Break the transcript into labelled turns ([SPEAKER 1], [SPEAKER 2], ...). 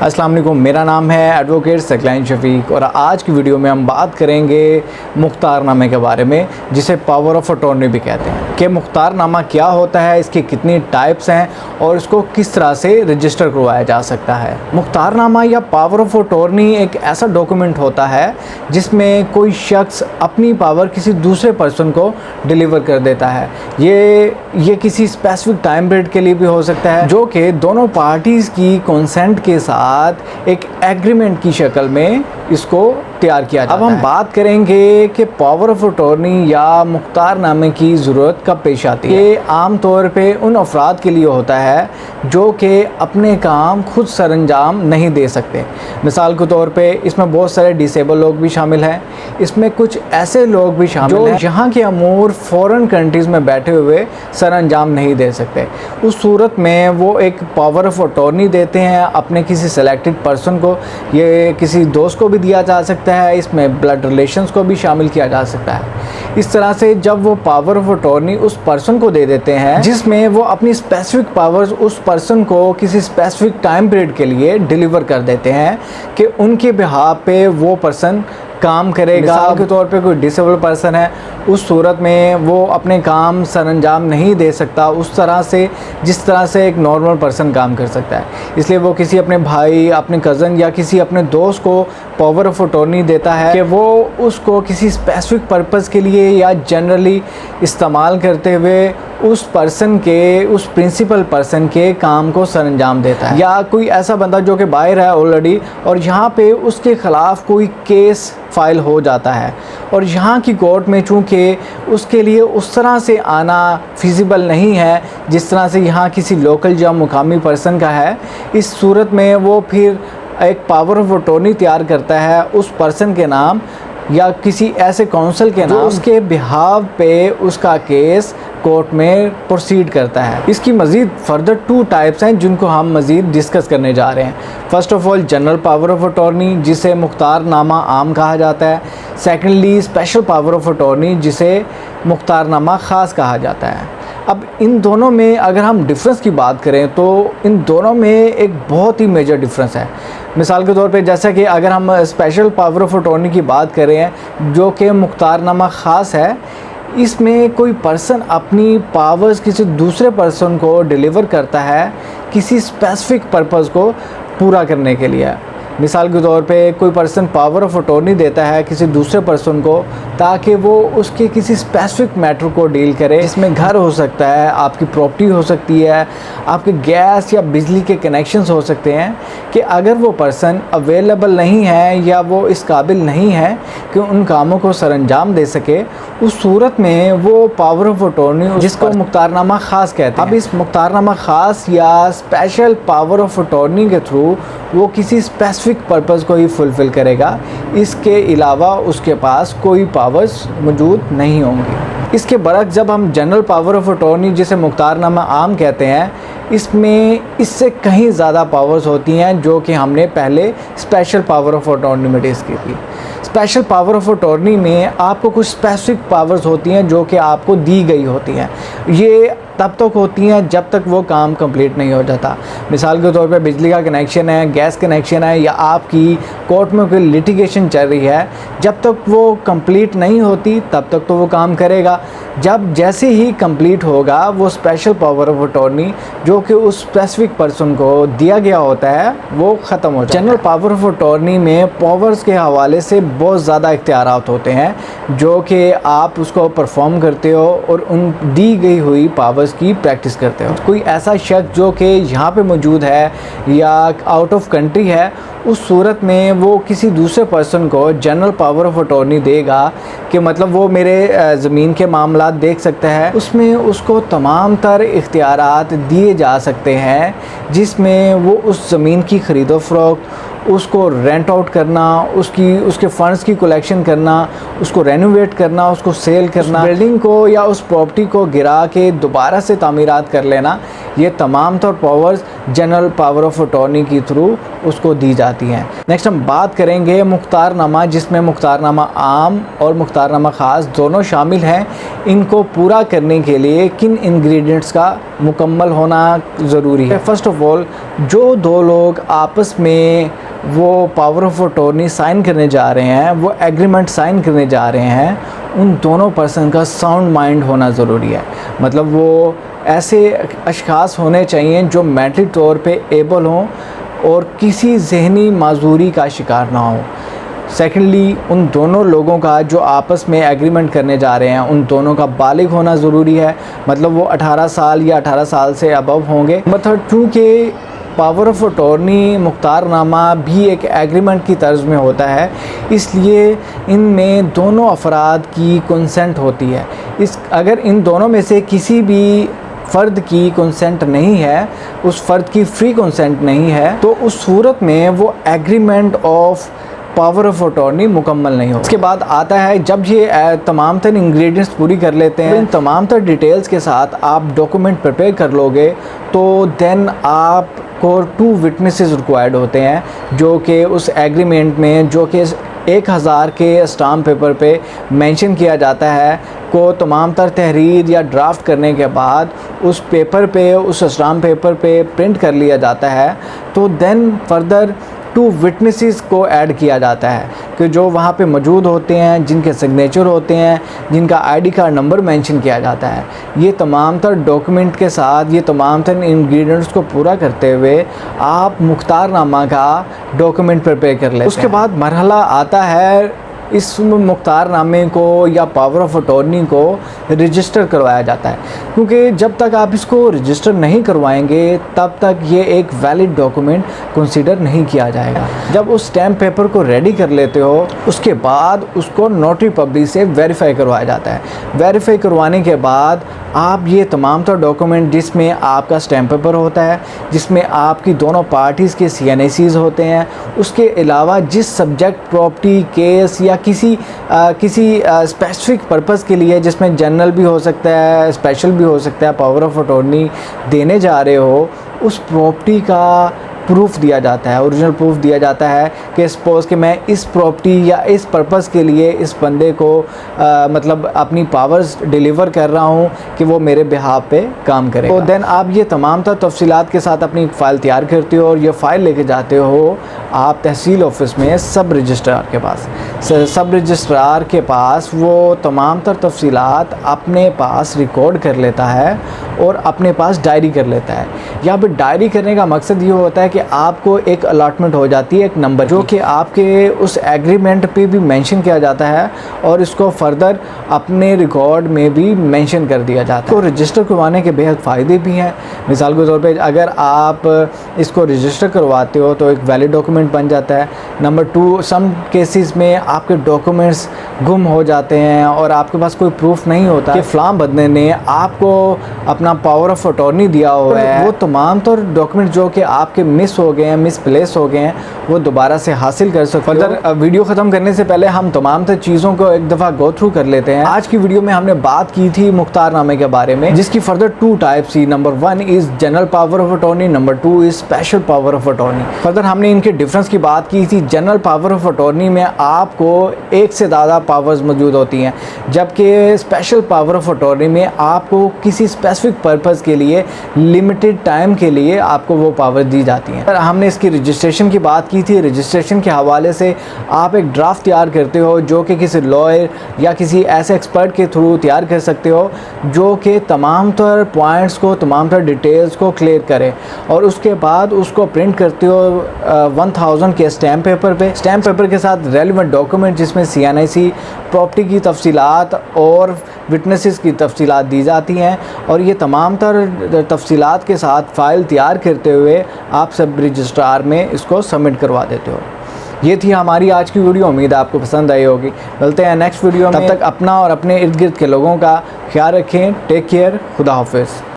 [SPEAKER 1] अस्सलाम वालेकुम, मेरा नाम है एडवोकेट सकलाइन शफीक और आज की वीडियो में हम बात करेंगे मुख्तारनामे के बारे में, जिसे पावर ऑफ अटॉर्नी भी कहते हैं कि मुख्तारनामा क्या होता है, इसकी कितनी टाइप्स हैं और इसको किस तरह से रजिस्टर करवाया जा सकता है। मुख्तारनामा या पावर ऑफ अटॉर्नी एक ऐसा डॉक्यूमेंट होता है जिसमें कोई शख्स अपनी पावर किसी दूसरे पर्सन को डिलीवर कर देता है। ये किसी स्पेसिफिक टाइम पीरियड के लिए भी हो सकता है, जो कि दोनों पार्टीज़ की कंसेंट के साथ एक एग्रीमेंट की शक्ल में इसको तैयार किया जाता है। अब हम बात करेंगे कि पावर ऑफ अटॉर्नी या मुख्तारनामे की ज़रूरत कब पेश आती है। ये आम तौर पे उन अफराद के लिए होता है जो कि अपने काम खुद सरअंजाम नहीं दे सकते। मिसाल के तौर पे इसमें बहुत सारे डिसेबल लोग भी शामिल हैं, इसमें कुछ ऐसे लोग भी शामिल हैं जहाँ के अमूर फॉरेन कंट्रीज़ में बैठे हुए सरअंजाम नहीं दे सकते। उस सूरत में वो एक पावर ऑफ अटॉर्नी देते हैं अपने किसी सेलेक्टेड पर्सन को। ये किसी दोस्त को भी दिया जा सकता है, इसमें ब्लड रिलेशंस को भी शामिल किया जा सकता है। इस तरह से जब वो पावर ऑफ अटॉर्नी उस पर्सन को दे देते हैं जिसमें वो अपनी स्पेसिफिक पावर्स उस पर्सन को किसी स्पेसिफिक टाइम पीरियड के लिए डिलीवर कर देते हैं कि उनके बिहाफ पे वो पर्सन काम करेगा। मिसाल के तौर पे कोई डिसेबल पर्सन है, उस सूरत में वो अपने काम सरअंजाम नहीं दे सकता उस तरह से जिस तरह से एक नॉर्मल पर्सन काम कर सकता है। इसलिए वो किसी अपने भाई, अपने कज़न या किसी अपने दोस्त को पावर ऑफ अटॉर्नी देता है कि वो उसको किसी स्पेसिफिक पर्पज़ के लिए या जनरली इस्तेमाल करते हुए उस पर्सन के, उस प्रिंसिपल पर्सन के काम को सरअंजाम देता है। या कोई ऐसा बंदा जो कि बाहर है ऑलरेडी और यहाँ पे उसके ख़िलाफ़ कोई केस फाइल हो जाता है और यहाँ की कोर्ट में चूँकि उसके लिए उस तरह से आना फिजिबल नहीं है जिस तरह से यहाँ किसी लोकल या मुकामी पर्सन का है, इस सूरत में वो फिर एक पावर ऑफ अटॉर्नी तैयार करता है उस पर्सन के नाम या किसी ऐसे काउंसिल के नाम उसके बिहाव पे उसका केस कोर्ट में प्रोसीड करता है। इसकी मज़ीद फर्दर 2 टाइप्स हैं जिनको हम मज़ीद डिस्कस करने जा रहे हैं। First of all general power of attorney, जिसे मुख्तारनामा आम कहा जाता है। Secondly special power of attorney, जिसे मुख्तारनामा ख़ास कहा जाता है। अब इन दोनों में अगर हम डिफरेंस की बात करें तो इन दोनों में एक बहुत ही मेजर डिफरेंस है। मिसाल के तौर पे जैसा कि अगर हम स्पेशल पावर ऑफ अटॉर्नी की बात करें जो कि मुख्तारनामा ख़ास है, इसमें कोई पर्सन अपनी पावर्स किसी दूसरे पर्सन को डिलीवर करता है किसी स्पेसिफिक पर्पज़ को पूरा करने के लिए। मिसाल के तौर पे कोई पर्सन पावर ऑफ अटॉर्नी देता है किसी दूसरे पर्सन को ताकि वो उसके किसी स्पेसिफिक मैटर को डील करे, जिसमें घर हो सकता है, आपकी प्रॉपर्टी हो सकती है, आपके गैस या बिजली के कनेक्शंस हो सकते हैं, कि अगर वो पर्सन अवेलेबल नहीं है या वो इस काबिल नहीं है कि उन कामों को सरअंजाम दे सके, उस सूरत में वो पावर ऑफ अटॉर्नी जिसको मुख्तारनामा ख़ास कहते हैं। अब इस मुख्तारनामा ख़ास या स्पेशल पावर ऑफ अटॉर्नी के थ्रू वो किसी स्पेसिफिक पर्पज़ को ही फुलफ़िल करेगा, इसके अलावा उसके पास कोई पावर्स मौजूद नहीं होंगी। इसके बरक्स जब हम जनरल पावर ऑफ अटॉर्नी, जिसे मुख्तारनामा आम कहते हैं, इसमें इससे कहीं ज़्यादा पावर्स होती हैं जो कि हमने पहले स्पेशल पावर ऑफ अटॉर्नी में डिस्कस की थी। स्पेशल पावर ऑफ अटॉर्नी में आपको कुछ स्पेसिफिक पावर्स होती हैं जो कि आपको दी गई होती हैं। ये तब तक होती हैं जब तक वो काम कंप्लीट नहीं हो जाता। मिसाल के तौर पे बिजली का कनेक्शन है, गैस कनेक्शन है या आपकी कोर्ट में कोई लिटिगेशन चल रही है, जब तक वो कंप्लीट नहीं होती तब तक तो वो काम करेगा। जब जैसे ही कंप्लीट होगा वो स्पेशल पावर ऑफ अटॉर्नी जो कि उस स्पेसिफिक पर्सन को दिया गया होता है वो ख़त्म हो जाता है। जनरल पावर ऑफ अटॉर्नी में पावर्स के हवाले से बहुत ज़्यादा इख्तियारात होते हैं जो कि आप उसको परफॉर्म करते हो और उन दी गई हुई पावर्स की प्रैक्टिस करते हो। कोई ऐसा शख्स जो कि यहाँ पे मौजूद है या आउट ऑफ कंट्री है, उस सूरत में वो किसी दूसरे पर्सन को जनरल पावर ऑफ अटॉर्नी देगा कि मतलब वो मेरे ज़मीन के मामला देख सकता है, उसमें उसको तमाम तर इख्तियारात दिए जा सकते हैं जिसमें वो उस ज़मीन की ख़रीदो फ़रोख्त, उसको रेंट आउट करना, उसके फ़ंड्स की कलेक्शन करना, उसको रेनोवेट करना, उसको सेल करना, बिल्डिंग को या उस प्रॉपर्टी को गिरा के दोबारा से तामीरात कर लेना, ये तमाम तौर powers general power of attorney के थ्रू उसको दी जाती हैं। नेक्स्ट हम बात करेंगे मुख्तारनामा, जिसमें मुख्तारनामा आम और मुख्तारनामा ख़ास दोनों शामिल हैं। इनको पूरा करने के लिए किन इंग्रेडिएंट्स का मुकम्मल होना ज़रूरी है? फर्स्ट ऑफ ऑल, जो दो लोग आपस में वो पावर ऑफ अटॉर्नी साइन करने जा रहे हैं, वो एग्रीमेंट साइन करने जा रहे हैं, उन दोनों पर्सन का साउंड माइंड होना ज़रूरी है। मतलब वो ऐसे अशख़ास होने चाहिए जो मेंटली तौर पे एबल हों और किसी जहनी माजूरी का शिकार ना हो। सेकेंडली, उन दोनों लोगों का जो आपस में एग्रीमेंट करने जा रहे हैं, उन दोनों का बालिग होना ज़रूरी है। मतलब वो 18 साल या 18 साल से अबव होंगे। मतलब चूँकि पावर ऑफ अटॉर्नी मुख्तारनामा भी एक एग्रीमेंट की तर्ज में होता है, इसलिए इनमें दोनों अफराद की कंसेंट होती है। अगर इन दोनों में से किसी भी फ़र्द की कंसेंट नहीं है, उस फ़र्द की फ्री कंसेंट नहीं है, तो उस सूरत में वो agreement of power of attorney मुकम्मल नहीं हो। इसके बाद आता है जब ये तमाम तर इंग्रेडिएंट्स पूरी कर लेते हैं, इन तमाम तर डिटेल्स के साथ आप डॉक्यूमेंट प्रिपेयर कर लोगे, तो देन आपको 2 विटनेसेस रिक्वायर्ड होते हैं, जो कि उस एग्रीमेंट में जो कि 1000 के स्टाम्प पेपर पे मेंशन किया जाता है, को तमाम तर तहरीर या ड्राफ्ट करने के बाद उस पेपर पे, उस स्टाम्प पेपर पे प्रिंट कर लिया जाता है। तो देन फर्दर 2 विटनेसेस को ऐड किया जाता है कि जो वहाँ पे मौजूद होते हैं, जिनके सिग्नेचर होते हैं, जिनका आईडी कार्ड नंबर मेंशन किया जाता है। ये तमाम तर डॉक्यूमेंट के साथ, ये तमाम तर इंग्रेडिएंट्स को पूरा करते हुए आप मुख्तारनामा का डॉक्यूमेंट प्रिपेयर कर लेते हैं। उसके बाद मरहला आता है इस मुख्तारनामे को या पावर ऑफ अटॉर्नी को रजिस्टर करवाया जाता है, क्योंकि जब तक आप इसको रजिस्टर नहीं करवाएंगे तब तक ये एक वैलिड डॉक्यूमेंट कंसीडर नहीं किया जाएगा। जब उस स्टैम्प पेपर को रेडी कर लेते हो, उसके बाद उसको नोटरी पब्लिक से वेरीफाई करवाया जाता है। वेरीफाई करवाने के बाद आप ये तमाम तो डॉक्यूमेंट, जिसमें आपका स्टैम्प पेपर होता है, जिसमें आपकी दोनों पार्टीज़ के CNICs होते हैं, उसके अलावा जिस सब्जेक्ट, प्रॉपर्टी, केस या किसी स्पेसिफिक पर्पस के लिए, जिसमें जनरल भी हो सकता है, स्पेशल भी हो सकता है, पावर ऑफ अटॉर्नी देने जा रहे हो, उस प्रॉपर्टी का प्रूफ दिया जाता है, ओरिजिनल प्रूफ दिया जाता है कि सपोज़ कि मैं इस प्रॉपर्टी या इस पर्पस के लिए इस बंदे को मतलब अपनी पावर्स डिलीवर कर रहा हूँ कि वो मेरे बिहाफ पे काम करे। तो देन आप ये तमाम तफसीलात के साथ अपनी फ़ाइल तैयार करते हो और ये फ़ाइल लेके जाते हो आप तहसील ऑफिस में सब रजिस्ट्रार के पास। सब रजिस्ट्रार के पास वो तमाम तफसीलात अपने पास रिकॉर्ड कर लेता है और अपने पास डायरी कर लेता है। यहाँ पर डायरी करने का मकसद ये होता है कि आपको एक अलॉटमेंट हो जाती है, एक नंबर, जो कि आपके उस एग्रीमेंट पे भी मेंशन किया जाता है और इसको फर्दर अपने रिकॉर्ड में भी मेंशन कर दिया जाता है। तो रजिस्टर करवाने के बेहद फ़ायदे भी हैं। मिसाल के तौर पे अगर आप इसको रजिस्टर करवाते हो तो एक वैलिड डॉक्यूमेंट बन जाता है। नंबर 2, सम केसेस में आपके डॉक्यूमेंट्स गुम हो जाते हैं और आपके पास कोई प्रूफ नहीं होता कि फ़लाँ बंदे ने आपको अपना पावर ऑफ अटॉर्नी दिया हुआ है, वो तमाम तो डॉक्यूमेंट जो कि आपके मिस हो गए हैं, मिसप्लेस हो गए हैं, वो दोबारा से हासिल कर सकते हो। फर्दर वीडियो ख़त्म करने से पहले हम तमाम तर चीज़ों को एक दफ़ा गो थ्रू कर लेते हैं। आज की वीडियो में हमने बात की थी मुख्तारनामे के बारे में, जिसकी फर्दर 2 टाइप्स थी। Number 1 is general power of attorney, number 2 is special power of attorney. Further हमने इनके डिफरेंस की बात की थी। जनरल पावर ऑफ अटॉर्नी में आपको एक से ज़्यादा पावर्स मौजूद होती हैं, जबकि स्पेशल पावर ऑफ अटॉर्नी में आपको किसी स्पेसिफिक पर्पज़ के लिए, लिमिटेड टाइम के लिए आपको वो पावर दी जाती हैं। हमने इसकी रजिस्ट्रेशन की बात की थी। रजिस्ट्रेशन के हवाले से आप एक ड्राफ्ट तैयार करते हो जो कि किसी लॉयर या किसी ऐसे एक्सपर्ट के थ्रू तैयार कर सकते हो जो कि तमाम तर पॉइंट्स को, तमाम तर डिटेल्स को क्लियर करे, और उसके बाद उसको प्रिंट करते हो 1000 के स्टैम्प पेपर पे। स्टैम्प पेपर के साथ रेलिवेंट डॉक्यूमेंट जिसमें CNIC, प्रॉपर्टी की तफसीलात और विटनेसेस की तफसीलात दी जाती हैं, और ये तमाम तर तफसीलात के साथ फ़ाइल तैयार करते हुए आप सब रजिस्ट्रार में इसको सबमिट करवा देते हो। ये थी हमारी आज की वीडियो। उम्मीद है आपको पसंद आई होगी। मिलते हैं नेक्स्ट वीडियो में। तब तक अपना और अपने इर्द गिर्द के लोगों का ख्याल रखें। Take care. खुदा हाफिज़।